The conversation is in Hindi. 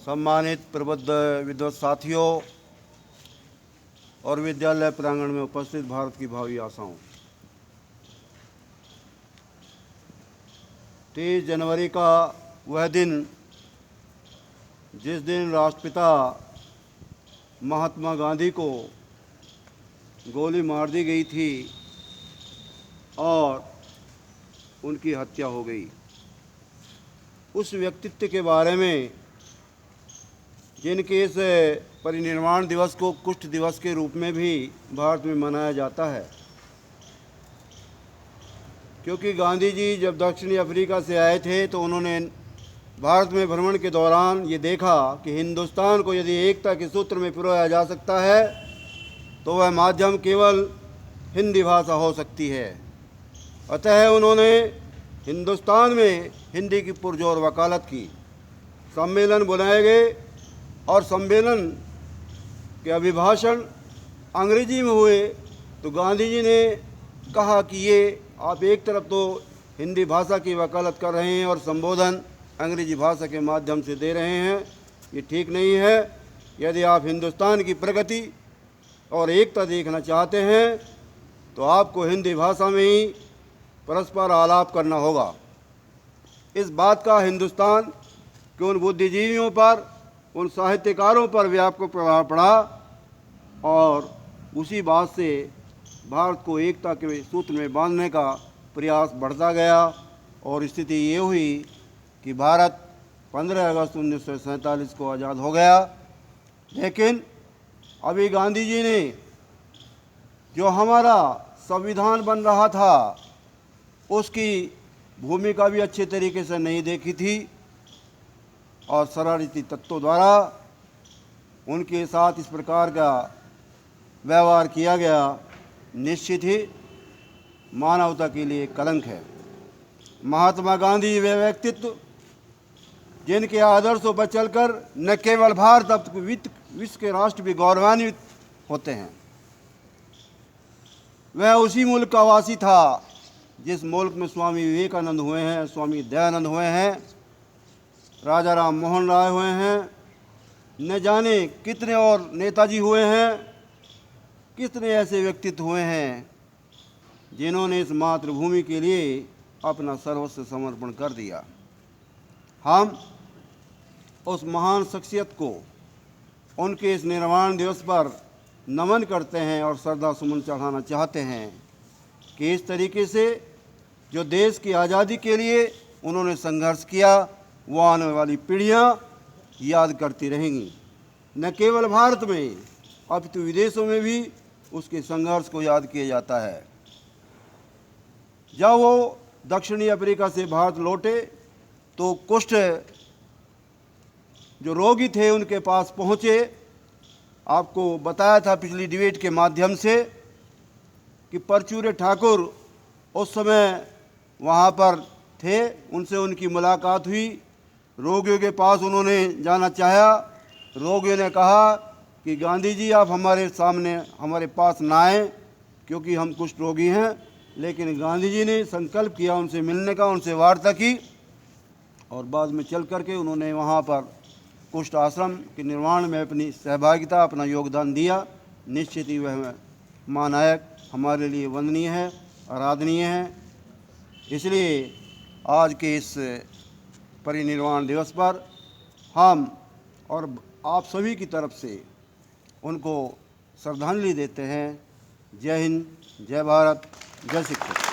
सम्मानित प्रबुद्ध विद्वत साथियों और विद्यालय प्रांगण में उपस्थित भारत की भावी आशाओं, 23 जनवरी का वह दिन जिस दिन राष्ट्रपिता महात्मा गांधी को गोली मार दी गई थी और उनकी हत्या हो गई, उस व्यक्तित्व के बारे में जिनके इस परिनिर्वाण दिवस को कुष्ठ दिवस के रूप में भी भारत में मनाया जाता है, क्योंकि गांधी जी जब दक्षिणी अफ्रीका से आए थे तो उन्होंने भारत में भ्रमण के दौरान ये देखा कि हिंदुस्तान को यदि एकता के सूत्र में पिरोया जा सकता है तो वह माध्यम केवल हिंदी भाषा हो सकती है। अतः उन्होंने हिंदुस्तान में हिंदी की पुरजोर वकालत की। सम्मेलन बुलाए गए और सम्मेलन के अभिभाषण अंग्रेजी में हुए तो गांधी जी ने कहा कि ये आप एक तरफ तो हिंदी भाषा की वकालत कर रहे हैं और संबोधन अंग्रेजी भाषा के माध्यम से दे रहे हैं, ये ठीक नहीं है। यदि आप हिंदुस्तान की प्रगति और एकता देखना चाहते हैं तो आपको हिंदी भाषा में ही परस्पर आलाप करना होगा। इस बात का हिंदुस्तान के उन बुद्धिजीवियों पर, उन साहित्यकारों पर व्यापक प्रभाव पड़ा और उसी बात से भारत को एकता के सूत्र में बांधने का प्रयास बढ़ता गया और स्थिति ये हुई कि भारत 15 अगस्त 1947 को आज़ाद हो गया। लेकिन अभी गांधी जी ने जो हमारा संविधान बन रहा था उसकी भूमिका भी अच्छे तरीके से नहीं देखी थी और शरारती तत्वों द्वारा उनके साथ इस प्रकार का व्यवहार किया गया, निश्चित ही मानवता के लिए कलंक है। महात्मा गांधी वे व्यक्तित्व जिनके आदर्शों पर चलकर न केवल भारत अपितु विश्व के राष्ट्र भी गौरवान्वित होते हैं। वह उसी मुल्क का वासी था जिस मुल्क में स्वामी विवेकानंद हुए हैं, स्वामी दयानंद हुए हैं, राजा राम मोहन राय हुए हैं, न जाने कितने और नेताजी हुए हैं, कितने ऐसे व्यक्तित्व हुए हैं जिन्होंने इस मातृभूमि के लिए अपना सर्वस्व समर्पण कर दिया। हम उस महान शख्सियत को उनके इस निर्वाण दिवस पर नमन करते हैं और श्रद्धा सुमन चढ़ाना चाहते हैं कि इस तरीके से जो देश की आज़ादी के लिए उन्होंने संघर्ष किया वो आने वाली पीढ़ियां याद करती रहेंगी। न केवल भारत में अपितु विदेशों में भी उसके संघर्ष को याद किया जाता है। जब वो दक्षिणी अफ्रीका से भारत लौटे तो कुष्ठ जो रोगी थे उनके पास पहुँचे। आपको बताया था पिछली डिबेट के माध्यम से कि परचूरे ठाकुर उस समय वहाँ पर थे, उनसे उनकी मुलाकात हुई। रोगियों के पास उन्होंने जाना चाहा। रोगियों ने कहा कि गांधी जी आप हमारे सामने हमारे पास ना आएँ क्योंकि हम कुष्ठ रोगी हैं। लेकिन गांधी जी ने संकल्प किया उनसे मिलने का, उनसे वार्ता की और बाद में चल करके उन्होंने वहाँ पर कुष्ठ आश्रम के निर्माण में अपनी सहभागिता, अपना योगदान दिया। निश्चित ही वह महानायक हमारे लिए वंदनीय है, आराधनीय है। इसलिए आज के इस परिनिर्वाण दिवस पर हम और आप सभी की तरफ से उनको श्रद्धांजलि देते हैं। जय हिंद, जय भारत, जय शिक्षक।